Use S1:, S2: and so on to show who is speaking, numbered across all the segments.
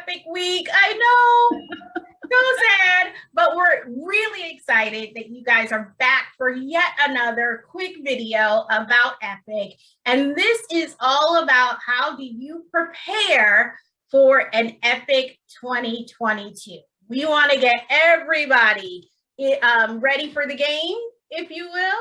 S1: Epic week. I know. So sad, but we're really excited that you guys are back for yet another quick video about Epic. And this is all about how do you prepare for an Epic 2022. We want to get everybody ready for the game, if you will.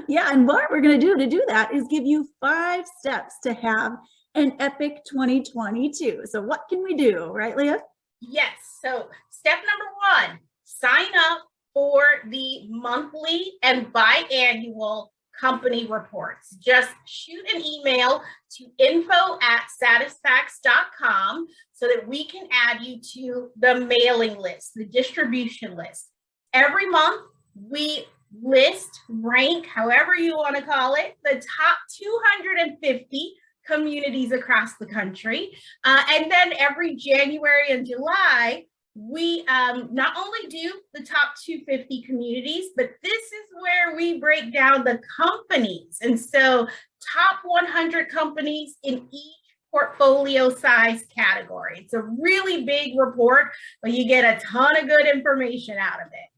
S2: Yeah, and what we're going to do that is give you 5 steps to have an Epic 2022. So what can we do, right, Leah?
S1: Yes. So step number 1, sign up for the monthly and biannual company reports. Just shoot an email to info@satisfacts.com so that we can add you to the mailing list, the distribution list. Every month, we list, rank, however you want to call it, the top 250 communities across the country. And then every January and July, we not only do the top 250 communities, but this is where we break down the companies. And so top 100 companies in each portfolio size category. It's a really big report, but you get a ton of good information out of it.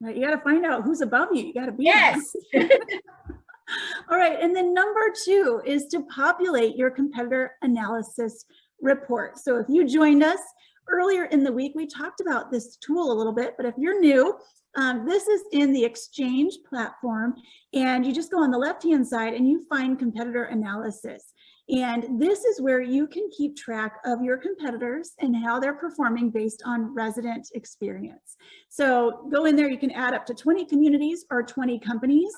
S2: Right, you got to find out who's above you. You got to be.
S1: Yes.
S2: All right, and then number 2 is to populate your competitor analysis report. So if you joined us earlier in the week, we talked about this tool a little bit, but if you're new, this is in the Exchange platform, and you just go on the left-hand side and you find competitor analysis. And this is where you can keep track of your competitors and how they're performing based on resident experience. So go in there, you can add up to 20 communities or 20 companies.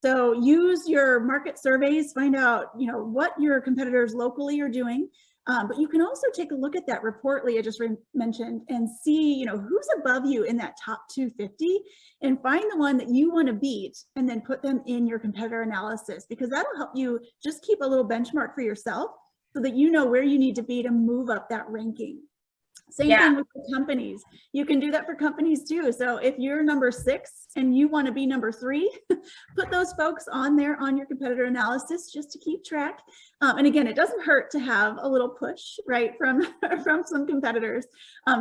S2: So use your market surveys, find out, what your competitors locally are doing. But you can also take a look at that report Leah just mentioned and see, who's above you in that top 250 and find the one that you want to beat and then put them in your competitor analysis, because that'll help you just keep a little benchmark for yourself so that you know where you need to be to move up that ranking. Same thing with the companies. You can do that for companies too. So if you're number 6 and you want to be number 3, put those folks on there on your competitor analysis just to keep track. And again, it doesn't hurt to have a little push, right, from some competitors.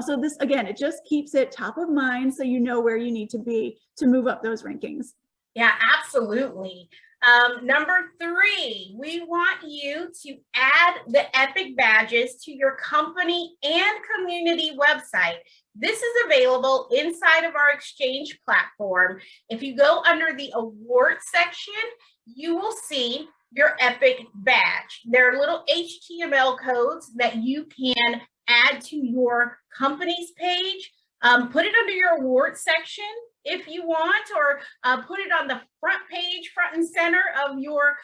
S2: So this, again, it just keeps it top of mind so you know where you need to be to move up those rankings.
S1: Yeah, absolutely. Number 3, we want you to add the Epic badges to your company and community website. This is available inside of our Exchange platform. If you go under the awards section, you will see your Epic badge. There are little HTML codes that you can add to your company's page. Put it under your awards section if you want, or put it on the front page, front and center of your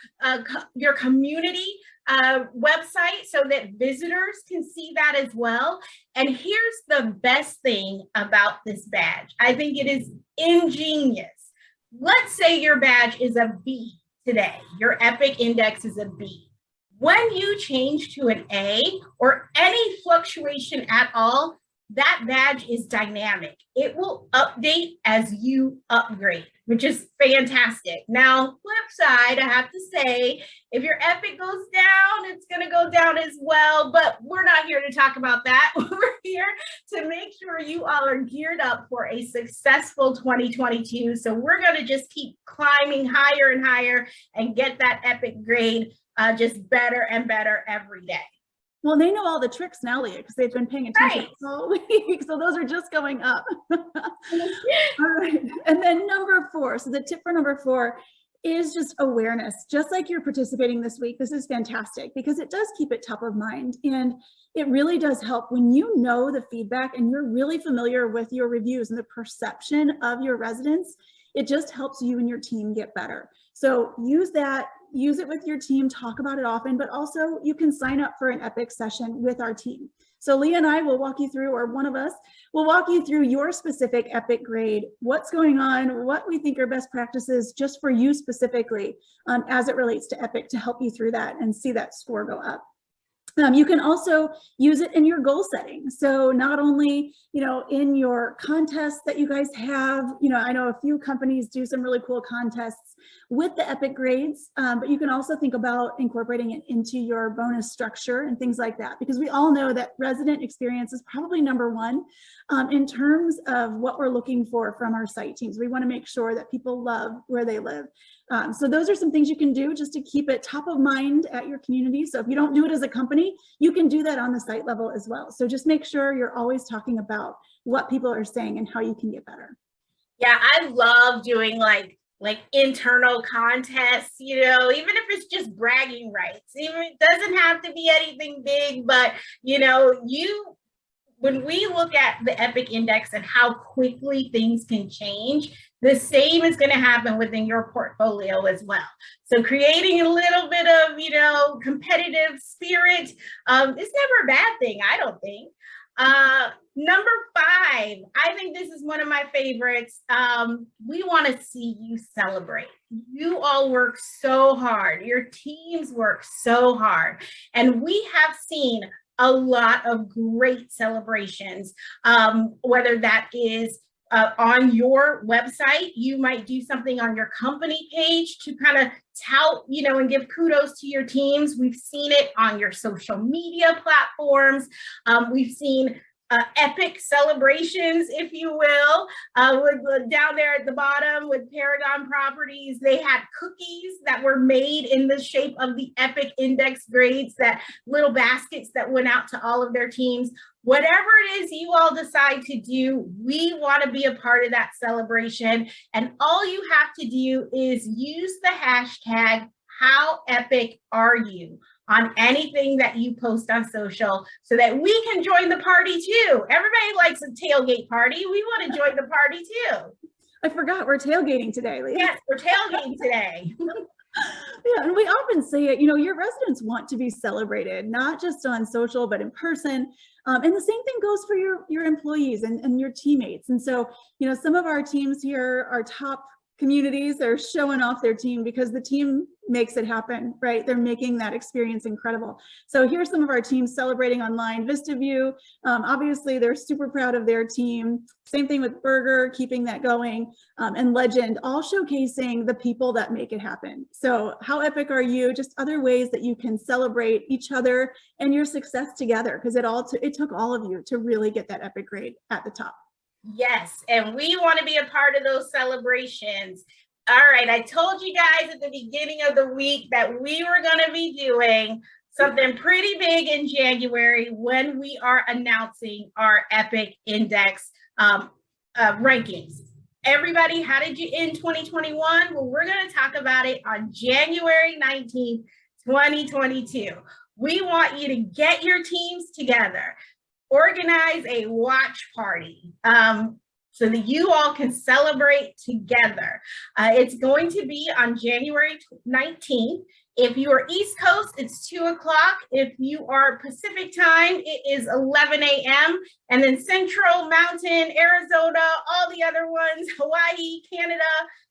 S1: community website so that visitors can see that as well. And here's the best thing about this badge. I think it is ingenious. Let's say your badge is a B today. Your Epic index is a B. When you change to an A or any fluctuation at all, that badge is dynamic. It will update as you upgrade, which is fantastic. Now, flip side, I have to say, if your Epic goes down, it's going to go down as well, but we're not here to talk about that. We're here to make sure you all are geared up for a successful 2022. So we're going to just keep climbing higher and higher and get that Epic grade just better and better every day.
S2: Well, they know all the tricks now, Leah, because they've been paying attention all week. So those are just going up. All right. And then number 4. So the tip for number 4 is just awareness. Just like you're participating this week, this is fantastic because it does keep it top of mind. And it really does help when you know the feedback and you're really familiar with your reviews and the perception of your residents. It just helps you and your team get better. So use that. Use it with your team, talk about it often, but also you can sign up for an Epic session with our team. So Leah and I will walk you through, or one of us will walk you through your specific Epic grade, what's going on, what we think are best practices just for you specifically as it relates to Epic to help you through that and see that score go up. You can also use it in your goal setting. So not only, in your contests that you guys have, I know a few companies do some really cool contests with the EPIC grades, but you can also think about incorporating it into your bonus structure and things like that, because we all know that resident experience is probably number one in terms of what we're looking for from our site teams. We want to make sure that people love where they live. So those are some things you can do just to keep it top of mind at your community. So if you don't do it as a company, you can do that on the site level as well. So just make sure you're always talking about what people are saying and how you can get better.
S1: Yeah, I love doing like internal contests, even if it's just bragging rights. Even it doesn't have to be anything big, but when we look at the EPIC index and how quickly things can change, the same is going to happen within your portfolio as well. So creating a little bit of, competitive spirit is never a bad thing, I don't think. Number 5, I think this is one of my favorites. We want to see you celebrate. You all work so hard. Your teams work so hard. And we have seen a lot of great celebrations, whether that is on your website. You might do something on your company page to kind of tout, and give kudos to your teams. We've seen it on your social media platforms. We've seen epic celebrations, if you will, down there at the bottom with Paragon Properties. They had cookies that were made in the shape of the epic index grades, that little baskets that went out to all of their teams. Whatever it is you all decide to do, we want to be a part of that celebration. And all you have to do is use the hashtag #HowEpicAreYou on anything that you post on social, so that we can join the party too. Everybody likes a tailgate party. We want to join the party too.
S2: I forgot we're tailgating today, Leah.
S1: Yes, we're tailgating today.
S2: Yeah, and we often say it, your residents want to be celebrated, not just on social, but in person. And the same thing goes for your employees and your teammates. And so, some of our teams here are top communities. They're showing off their team because the team makes it happen, right? They're making that experience incredible. So here's some of our teams celebrating online. VistaView, obviously they're super proud of their team. Same thing with Burger, keeping that going, and Legend, all showcasing the people that make it happen. So how epic are you? Just other ways that you can celebrate each other and your success together, because it took all of you to really get that epic grade at the top.
S1: Yes, and we want to be a part of those celebrations. All right, I told you guys at the beginning of the week that we were going to be doing something pretty big in January when we are announcing our EPIC Index rankings. Everybody, how did you end 2021? Well, we're going to talk about it on January 19th, 2022. We want you to get your teams together. Organize a watch party so that you all can celebrate together. It's going to be on January 19th. If you are East Coast, it's 2 o'clock. If you are Pacific time, it is 11 a.m. And then Central, Mountain, Arizona, all the other ones, Hawaii, Canada,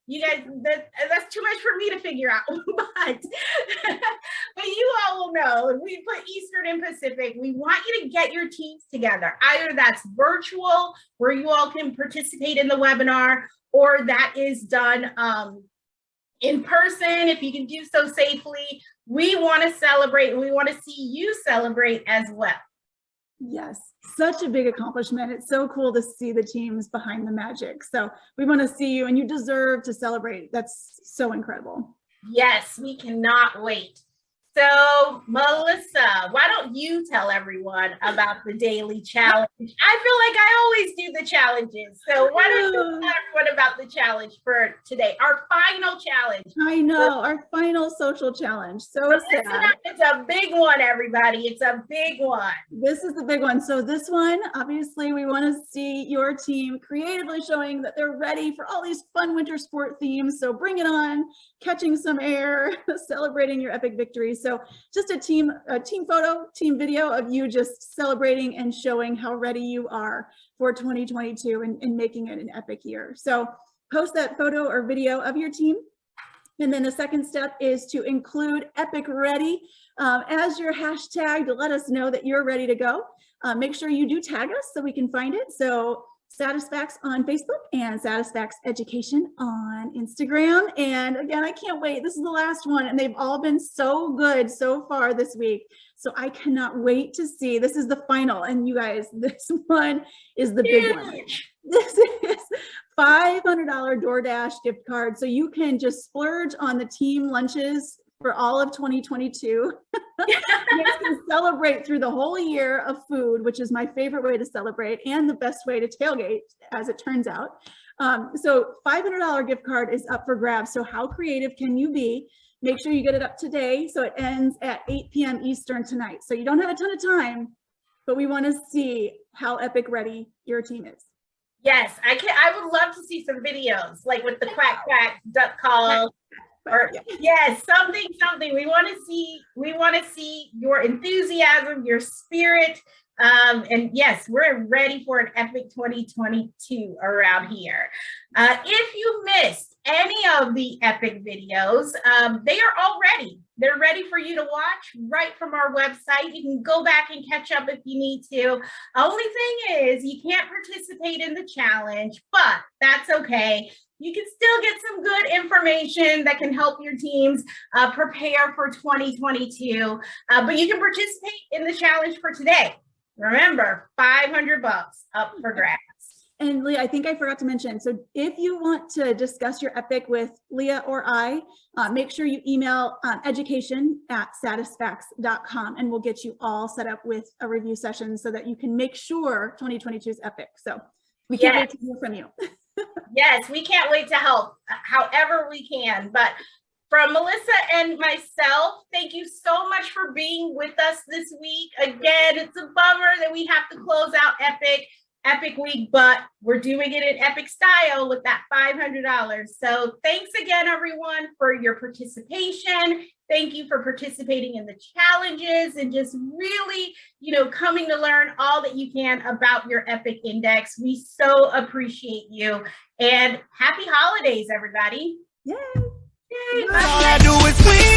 S1: you guys, that's too much for me to figure out, but you all will know. If we put Eastern and Pacific, we want you to get your teams together. Either that's virtual, where you all can participate in the webinar, or that is done in person, if you can do so safely. We want to celebrate, and we want to see you celebrate as well.
S2: Yes, such a big accomplishment. It's so cool to see the teams behind the magic. So we want to see you, and you deserve to celebrate. That's so incredible.
S1: Yes, we cannot wait. So Melissa, why don't you tell everyone about the daily challenge? I feel like I always do the challenges. So why don't you tell everyone about the challenge for today, our final challenge?
S2: I know, our final social challenge. So sad.
S1: It's a big one, everybody. It's a big one.
S2: This is the big one. So this one, obviously, we want to see your team creatively showing that they're ready for all these fun winter sport themes. So bring it on, catching some air, celebrating your epic victories. So just a team photo, team video of you just celebrating and showing how ready you are for 2022 and making it an epic year. So post that photo or video of your team And then the second step is to include Epic Ready as your hashtag to let us know that you're ready to go. Make sure you do tag us so we can find it. So SatisFacts on Facebook and SatisFacts Education on Instagram. And again, I can't wait. This is the last one, and they've all been so good so far this week. So I cannot wait to see. This is the final, and you guys, this one is the big one. This is $500 DoorDash gift card. So you can just splurge on the team lunches for all of 2022. You can celebrate through the whole year of food, which is my favorite way to celebrate and the best way to tailgate, as it turns out. So $500 gift card is up for grabs. So how creative can you be? Make sure you get it up today. So it ends at 8 p.m. Eastern tonight. So you don't have a ton of time, but we want to see how epic ready your team is.
S1: Yes, I would love to see some videos, like with the quack quack duck call, or yes, something. We want to see your enthusiasm, your spirit, and yes, we're ready for an epic 2022 around here. If you missed any of the epic videos, they are all ready. They're ready for you to watch right from our website. You can go back and catch up if you need to. Only thing is, you can't participate in the challenge, but that's okay. You can still get some good information that can help your teams prepare for 2022, but you can participate in the challenge for today. Remember, $500 up for grabs.
S2: And Leah, I think I forgot to mention, so if you want to discuss your epic with Leah or I, make sure you email education@satisfacts.com, and we'll get you all set up with a review session so that you can make sure 2022 is epic. So we can't wait to hear from you.
S1: Yes, we can't wait to help however we can. But from Melissa and myself, thank you so much for being with us this week. Again, it's a bummer that we have to close out Epic Week, but we're doing it in epic style with that $500. So thanks again, everyone, for your participation. Thank you for participating in the challenges and just really, coming to learn all that you can about your Epic Index. We so appreciate you, and happy holidays, everybody.
S2: Yay.
S1: Yay.
S3: All I do is win.